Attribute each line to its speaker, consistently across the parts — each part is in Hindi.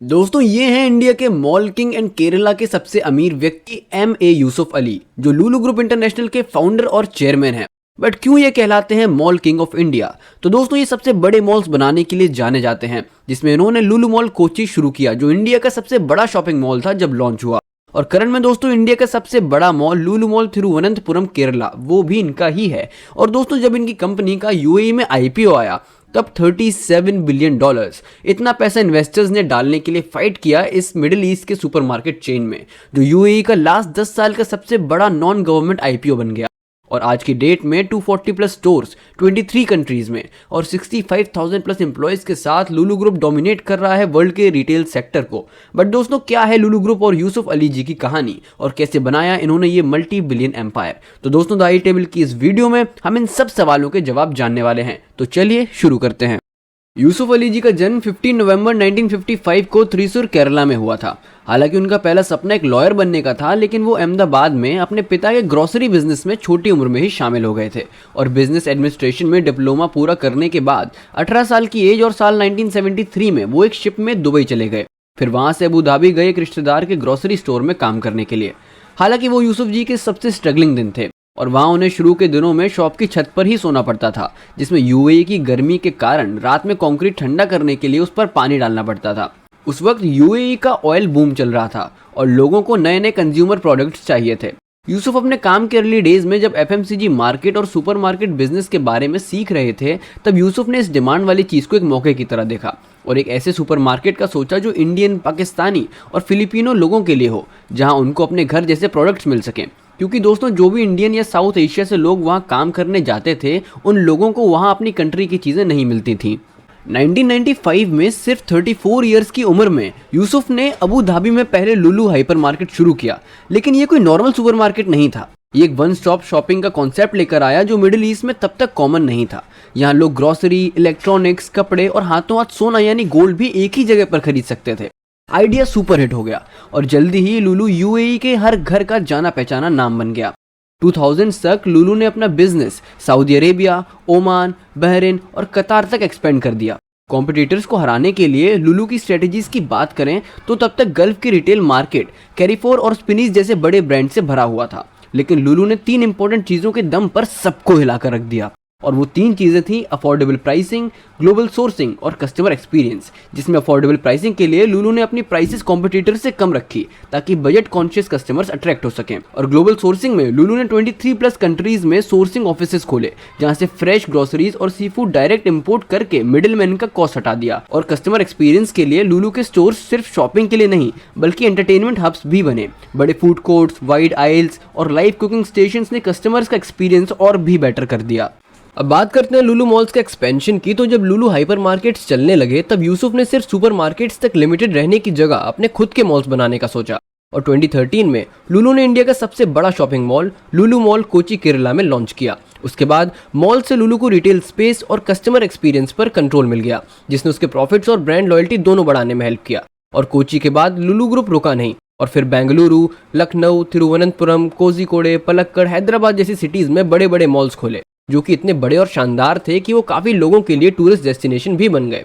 Speaker 1: दोस्तों ये हैं इंडिया के मॉल किंग एंड केरला के सबसे अमीर व्यक्ति M.A. यूसुफ अली, जो लुलु ग्रुप इंटरनेशनल के फाउंडर और चेयरमैन हैं। बट क्यों ये कहलाते हैं मॉल किंग ऑफ इंडिया? तो दोस्तों ये सबसे बड़े मॉल्स बनाने के लिए जाने जाते हैं, जिसमें इन्होंने लुलु मॉल कोची शुरू किया, जो इंडिया का सबसे बड़ा शॉपिंग मॉल था जब लॉन्च हुआ। और करंट में दोस्तों इंडिया का सबसे बड़ा मॉल लुलु मॉल तिरुवनंतपुरम केरला, वो भी इनका ही है। और दोस्तों जब इनकी कंपनी का यूएई में IPO आया तब $37 बिलियन, इतना पैसा इन्वेस्टर्स ने डालने के लिए फाइट किया इस मिडिल ईस्ट के सुपरमार्केट चेन में, जो यूएई का लास्ट 10 साल का सबसे बड़ा नॉन गवर्नमेंट IPO बन गया। और आज की डेट में 240 प्लस स्टोर्स 23 कंट्रीज में और 65,000 प्लस एम्प्लॉयज के साथ लुलु ग्रुप डोमिनेट कर रहा है वर्ल्ड के रिटेल सेक्टर को। बट दोस्तों क्या है लुलु ग्रुप और यूसुफ अली जी की कहानी, और कैसे बनाया इन्होंने ये मल्टी बिलियन एम्पायर? तो दोस्तों द आई टेबल की इस वीडियो में हम इन सब सवालों के जवाब जानने वाले हैं। तो चलिए शुरू करते हैं। यूसुफ अली जी का जन्म 15 नवंबर 1955 को त्रिशूर केरला में हुआ था। हालांकि उनका पहला सपना एक लॉयर बनने का था, लेकिन वो अहमदाबाद में अपने पिता के ग्रोसरी बिजनेस में छोटी उम्र में ही शामिल हो गए थे। और बिजनेस एडमिनिस्ट्रेशन में डिप्लोमा पूरा करने के बाद 18 साल की एज और साल 1973 में वो एक शिप में दुबई चले गए। फिर वहां से अबू धाबी गए एक रिश्तेदार के ग्रोसरी स्टोर में काम करने के लिए। हालांकि वो यूसुफ जी के सबसे स्ट्रगलिंग दिन थे और वहां उन्हें शुरू के दिनों में शॉप की छत पर ही सोना पड़ता था, जिसमें यूएई की गर्मी के कारण रात में कंक्रीट ठंडा करने के लिए उस पर पानी डालना पड़ता था। उस वक्त यूएई का ऑयल बूम चल रहा था और लोगों को नए नए कंज्यूमर प्रोडक्ट्स चाहिए थे। यूसुफ अपने काम के अर्ली डेज में जब FMCG मार्केट और सुपरमार्केट बिजनेस के बारे में सीख रहे थे, तब यूसुफ ने इस डिमांड वाली चीज़ को एक मौके की तरह देखा और एक ऐसे सुपरमार्केट का सोचा जो इंडियन, पाकिस्तानी और फिलिपिनो लोगों के लिए हो, जहां उनको अपने घर जैसे प्रोडक्ट्स मिल सकें। क्योंकि दोस्तों जो भी इंडियन या साउथ एशिया से लोग वहाँ काम करने जाते थे, उन लोगों को वहाँ अपनी कंट्री की चीज़ें नहीं मिलती थी। 1995 में सिर्फ 34 इयर्स की उम्र में यूसुफ ने अबू धाबी में पहले लुलु हाइपर मार्केट शुरू किया। लेकिन ये कोई नॉर्मल सुपरमार्केट नहीं था, ये एक वन स्टॉप शॉपिंग का कॉन्सेप्ट लेकर आया जो मिडिल ईस्ट में तब तक कॉमन नहीं था। यहाँ लोग ग्रोसरी, इलेक्ट्रॉनिक्स, कपड़े और हाथों हाथ सोना यानी गोल्ड भी एक ही जगह पर खरीद सकते थे। आइडिया सुपर हिट हो गया और जल्दी ही लुलु यूएई के हर घर का जाना पहचाना नाम बन गया। 2000 तक लुलु ने अपना business Saudi Arabia, Oman, Bahrain और कतार तक एक्सपेंड कर दिया। कॉम्पिटिटर्स को हराने के लिए लुलु की स्ट्रेटजीज की बात करें तो तब तक गल्फ की रिटेल मार्केट कैरिफोर और स्पिनीज जैसे बड़े ब्रांड से भरा हुआ था। लेकिन लुलु ने 3 इंपॉर्टेंट चीज़ों के दम पर सबको हिलाकर रख दिया, और वो 3 चीज़ें थी अफोर्डेबल प्राइसिंग, ग्लोबल सोर्सिंग और कस्टमर एक्सपीरियंस। जिसमें अफोर्डेबल प्राइसिंग के लिए लुलु ने अपनी प्राइसेस कॉम्पिटिटर से कम रखी ताकि बजट कॉन्शियस कस्टमर्स अट्रैक्ट हो सकें। और ग्लोबल सोर्सिंग में लुलु ने 23 प्लस कंट्रीज में सोर्सिंग ऑफिसेस खोले, जहां से फ्रेश ग्रोसरीज और सी फूड डायरेक्ट इंपोर्ट करके मिडिल मैन का कॉस्ट हटा दिया। और कस्टमर एक्सपीरियंस के लिए लुलु के स्टोर्स सिर्फ शॉपिंग के लिए नहीं बल्कि एंटरटेनमेंट हब्स भी बने। बड़े फूड कोर्ट्स, वाइड आइल्स और लाइव कुकिंग स्टेशन ने कस्टमर्स का एक्सपीरियंस और भी बेटर कर दिया। अब बात करते हैं लुलु मॉल्स के एक्सपेंशन की। तो जब लुलु हाइपर मार्केट्स चलने लगे, तब यूसुफ ने सिर्फ सुपर मार्केट्स तक लिमिटेड रहने की जगह अपने खुद के मॉल्स बनाने का सोचा। और 2013 में लुलु ने इंडिया का सबसे बड़ा शॉपिंग मॉल लुलु मॉल कोची केरला में लॉन्च किया। उसके बाद मॉल से लुलु को रिटेल स्पेस और कस्टमर एक्सपीरियंस पर कंट्रोल मिल गया, जिसने उसके प्रॉफिट्स और ब्रांड लॉयल्टी दोनों बढ़ाने में हेल्प किया। और कोची के बाद लुलु ग्रुप रुका नहीं और फिर बेंगलुरु, लखनऊ, तिरुवनंतपुरम, कोझिकोडे, पलक्कड़, हैदराबाद जैसी सिटीज में बड़े बड़े मॉल्स खोले, जो कि इतने बड़े और शानदार थे कि वो काफ़ी लोगों के लिए टूरिस्ट डेस्टिनेशन भी बन गए।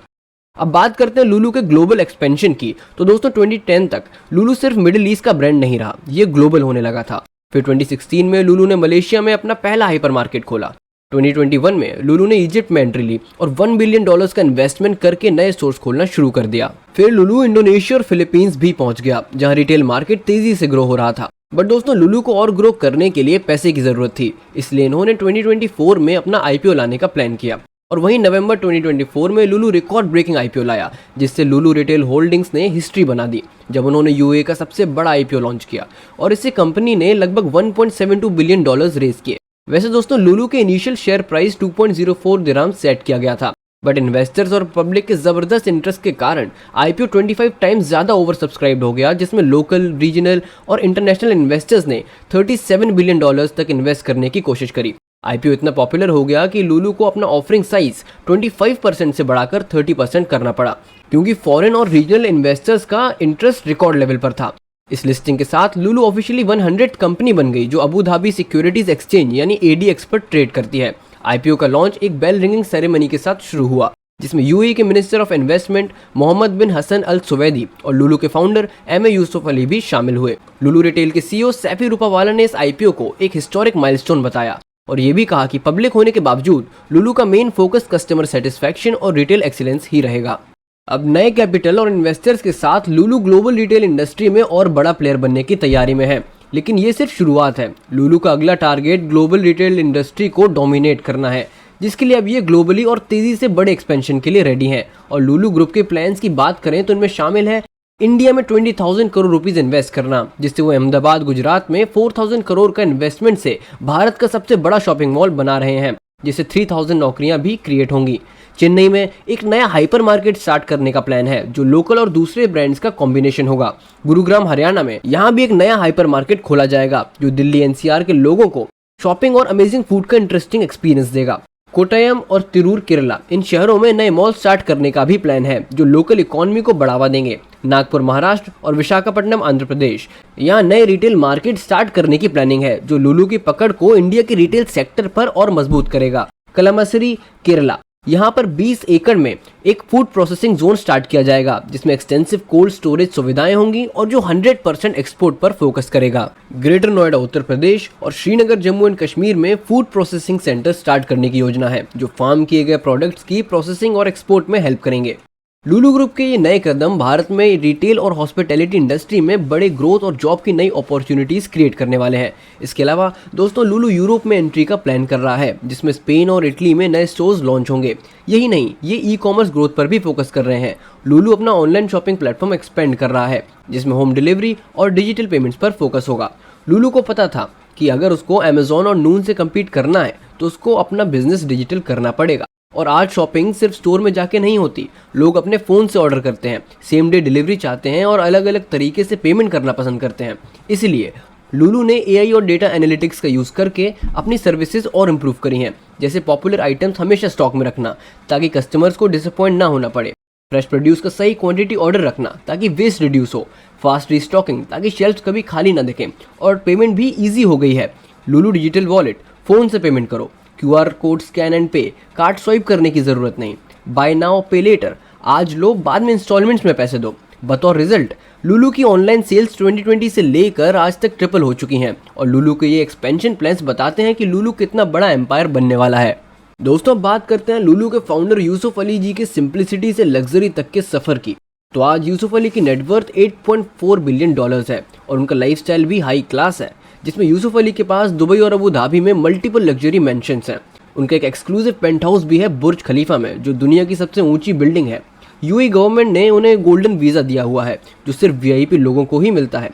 Speaker 1: अब बात करते हैं लुलु के ग्लोबल एक्सपेंशन की। तो दोस्तों 2010 तक लुलु सिर्फ मिडिल ईस्ट का ब्रांड नहीं रहा, ये ग्लोबल होने लगा था। फिर 2016 में लुलु ने मलेशिया में अपना पहला हाइपर मार्केट खोला। 2021 में लुलु ने इजिप्ट में एंट्री ली और $1 बिलियन का इन्वेस्टमेंट करके नए स्टोर्स खोलना शुरू कर दिया। फिर लुलु इंडोनेशिया और फिलीपींस भी पहुंच गया, जहां रिटेल मार्केट तेजी से ग्रो हो रहा था। बट दोस्तों लुलु को और ग्रो करने के लिए पैसे की जरूरत थी, इसलिए इन्होंने 2024 में अपना IPO लाने का प्लान किया। और वहीं नवंबर 2024 में लुलु रिकॉर्ड ब्रेकिंग IPO लाया, जिससे लुलु रिटेल होल्डिंग्स ने हिस्ट्री बना दी जब उन्होंने यूएई का सबसे बड़ा IPO लॉन्च किया। और इससे कंपनी ने लगभग $1.72 बिलियन रेज किए। वैसे दोस्तों लुलु के इनिशियल शेयर प्राइस 2.04 दिरहम सेट किया गया था, बट इन्वेस्टर्स और पब्लिक के जबरदस्त इंटरेस्ट के कारण IPO 25 टाइम्स ज़्यादा ओवर सब्सक्राइब्ड हो गया, जिसमें लोकल, रीजनल और इंटरनेशनल इन्वेस्टर्स ने $37 बिलियन तक इन्वेस्ट करने की कोशिश करी। IPO इतना पॉपुलर हो गया कि लुलु को अपना ऑफरिंग साइज 25% से बढ़ाकर 30% करना पड़ा, क्योंकि फॉरेन और रीजनल इन्वेस्टर्स का इंटरेस्ट रिकॉर्ड लेवल पर था। इस लिस्टिंग के साथ लुलु ऑफिशियली 100 कंपनी बन गई, जो अबू धाबी सिक्योरिटीज एक्सचेंज यानी ADX पर ट्रेड करती है। IPO का लॉन्च एक बेल रिंगिंग सेरेमनी के साथ शुरू हुआ जिसमें यूएई के मिनिस्टर ऑफ इन्वेस्टमेंट मोहम्मद बिन हसन अल सुवैदी और लुलु के फाउंडर एमए यूसुफ अली भी शामिल हुए। लुलु रिटेल के सीईओ सैफी रूपावाला ने इस आईपीओ को एक हिस्टोरिक माइलस्टोन बताया और ये भी कहा कि पब्लिक होने के बावजूद लुलु का मेन फोकस कस्टमर सेटिस्फैक्शन और रिटेल एक्सीलेंस ही रहेगा। अब नए कैपिटल और इन्वेस्टर्स के साथ लुलु ग्लोबल रिटेल इंडस्ट्री में और बड़ा प्लेयर बनने की तैयारी में है, लेकिन ये सिर्फ शुरुआत है। लुलु का अगला टारगेट ग्लोबल रिटेल इंडस्ट्री को डोमिनेट करना है, जिसके लिए अब ये ग्लोबली और तेजी से बड़े एक्सपेंशन के लिए रेडी हैं। और लुलु ग्रुप के प्लान्स की बात करें तो इनमें शामिल है इंडिया में 20,000 करोड़ रुपीस इन्वेस्ट करना, जिससे वो अहमदाबाद गुजरात में 4,000 करोड़ का इन्वेस्टमेंट से भारत का सबसे बड़ा शॉपिंग मॉल बना रहे हैं, जिससे 3,000 नौकरियां भी क्रिएट होंगी। चेन्नई में एक नया हाइपर मार्केट स्टार्ट करने का प्लान है, जो लोकल और दूसरे ब्रांड्स का कॉम्बिनेशन होगा। गुरुग्राम हरियाणा में यहाँ भी एक नया हाइपर मार्केट खोला जाएगा, जो दिल्ली एनसीआर के लोगों को शॉपिंग और अमेजिंग फूड का इंटरेस्टिंग एक्सपीरियंस देगा। कोट्टयम और तिरूर केरला, इन शहरों में नए मॉल स्टार्ट करने का भी प्लान है, जो लोकल इकोनॉमी को बढ़ावा देंगे। नागपुर महाराष्ट्र और विशाखापट्टनम आंध्र प्रदेश, यहाँ नए रिटेल मार्केट स्टार्ट करने की प्लानिंग है, जो लुलु की पकड़ को इंडिया के रिटेल सेक्टर पर और मजबूत करेगा। कलामसरी केरला, यहाँ पर 20 एकड़ में एक फूड प्रोसेसिंग जोन स्टार्ट किया जाएगा, जिसमें एक्सटेंसिव कोल्ड स्टोरेज सुविधाएं होंगी और जो 100% एक्सपोर्ट पर फोकस करेगा। ग्रेटर नोएडा उत्तर प्रदेश और श्रीनगर जम्मू एंड कश्मीर में फूड प्रोसेसिंग सेंटर स्टार्ट करने की योजना है, जो फार्म किए गए प्रोडक्ट्स की प्रोसेसिंग और एक्सपोर्ट में हेल्प करेंगे। लुलु ग्रुप के ये नए कदम भारत में रिटेल और हॉस्पिटैलिटी इंडस्ट्री में बड़े ग्रोथ और जॉब की नई अपॉर्चुनिटीज क्रिएट करने वाले हैं। इसके अलावा दोस्तों, लुलु यूरोप में एंट्री का प्लान कर रहा है, जिसमें स्पेन और इटली में नए स्टोर्स लॉन्च होंगे। यही नहीं, ये ई कॉमर्स ग्रोथ पर भी फोकस कर रहे हैं। लुलु अपना ऑनलाइन शॉपिंग प्लेटफॉर्म एक्सपेंड कर रहा है, जिसमें होम डिलीवरी और डिजिटल पेमेंट्स पर फोकस होगा। लुलु को पता था कि अगर उसको अमेजॉन और नून से कम्पीट करना है तो उसको अपना बिजनेस डिजिटल करना पड़ेगा। और आज शॉपिंग सिर्फ स्टोर में जाके नहीं होती, लोग अपने फ़ोन से ऑर्डर करते हैं, सेम डे डिलीवरी चाहते हैं और अलग अलग तरीके से पेमेंट करना पसंद करते हैं। इसलिए लुलु ने एआई और डेटा एनालिटिक्स का यूज़ करके अपनी सर्विसेज और इम्प्रूव करी हैं, जैसे पॉपुलर आइटम्स हमेशा स्टॉक में रखना ताकि कस्टमर्स को डिसअपॉइंट ना होना पड़े, फ्रेश प्रोड्यूस का सही क्वांटिटी ऑर्डर रखना ताकि वेस्ट रिड्यूस हो, फास्ट रीस्टॉकिंग ताकि शेल्फ कभी खाली ना दिखें, और पेमेंट भी ईजी हो गई है। लुलु डिजिटल वॉलेट, फ़ोन से पेमेंट करो, QR कोड स्कैन एंड पे, कार्ड स्वाइप करने की ज़रूरत नहीं, बाय नाउ पे लेटर, आज लो बाद में इंस्टॉलमेंट्स में पैसे दो। बतौर रिजल्ट लुलु की ऑनलाइन सेल्स 2020 से लेकर आज तक ट्रिपल हो चुकी हैं और लुलु के ये एक्सपेंशन प्लान्स बताते हैं कि लुलु कितना बड़ा एम्पायर बनने वाला है। दोस्तों, बात करते हैं लुलु के फाउंडर यूसुफ अली जी के सिंप्लिसिटी से लग्जरी तक के सफ़र की। तो आज यूसुफ अली की नेटवर्थ $8.4 बिलियन है और उनका लाइफस्टाइल भी हाई क्लास है, जिसमें यूसुफ अली के पास दुबई और अबू धाबी में मल्टीपल लग्जरी मैंशंस हैं। उनका एक एक्सक्लूसिव पेंट हाउस भी है बुर्ज खलीफा में, जो दुनिया की सबसे ऊंची बिल्डिंग है। यूएई गवर्नमेंट ने उन्हें गोल्डन वीज़ा दिया हुआ है, जो सिर्फ वीआईपी लोगों को ही मिलता है।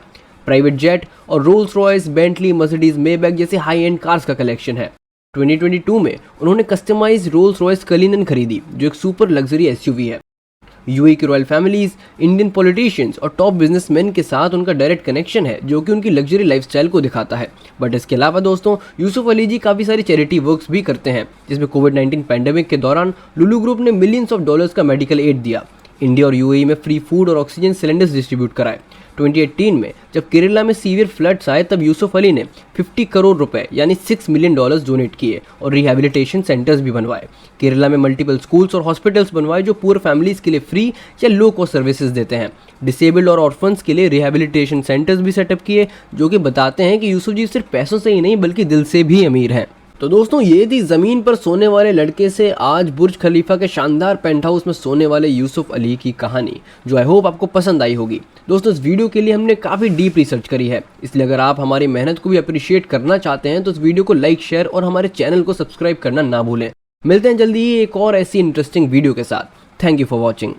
Speaker 1: प्राइवेट जेट और Rolls Royce, Bentley, Mercedes, Maybach जैसे हाई एंड कार्स का कलेक्शन है। 2022 में उन्होंने कस्टमाइज रोल्स रॉयस कलिनन खरीदी, जो एक सुपर लग्जरी एसयूवी है। यूएई की रॉयल फैमिलीज, इंडियन पॉलिटिशियंस और टॉप बिजनेसमैन के साथ उनका डायरेक्ट कनेक्शन है, जो कि उनकी लग्जरी लाइफस्टाइल को दिखाता है। बट इसके अलावा दोस्तों, यूसुफ अली जी काफ़ी सारी चैरिटी वर्क्स भी करते हैं, जिसमें कोविड-19 पैंडेमिक के दौरान लुलु ग्रुप ने मिलियंस ऑफ डॉलर्स का मेडिकल एड दिया, इंडिया और यूएई में फ्री फूड और ऑक्सीजन सिलेंडर्स डिस्ट्रीब्यूट कराए। 2018 में जब केरला में सीवियर फ्लड्स आए, तब यूसुफ अली ने 50 करोड़ रुपए यानी $6 मिलियन डोनेट किए और रिहैबिलिटेशन सेंटर्स भी बनवाए। केरला में मल्टीपल स्कूल्स और हॉस्पिटल्स बनवाए, जो पुअर फैमिलीज के लिए फ्री या लो कॉस्ट सर्विसेज देते हैं। डिसेबल्ड और ऑर्फन्स के लिए रिहैबिलिटेशन सेंटर्स भी सेटअप किए, जो कि बताते हैं कि यूसुफ जी सिर्फ पैसों से ही नहीं बल्कि दिल से भी अमीर हैं। तो दोस्तों, ये थी ज़मीन पर सोने वाले लड़के से आज बुर्ज खलीफा के शानदार पेंट हाउस में सोने वाले यूसुफ अली की कहानी, जो आई होप आपको पसंद आई होगी। दोस्तों, इस वीडियो के लिए हमने काफ़ी डीप रिसर्च करी है, इसलिए अगर आप हमारी मेहनत को भी अप्रिशिएट करना चाहते हैं तो इस वीडियो को लाइक, शेयर और हमारे चैनल को सब्सक्राइब करना ना भूलें। मिलते हैं जल्दी ही एक और ऐसी इंटरेस्टिंग वीडियो के साथ। Thank you for watching.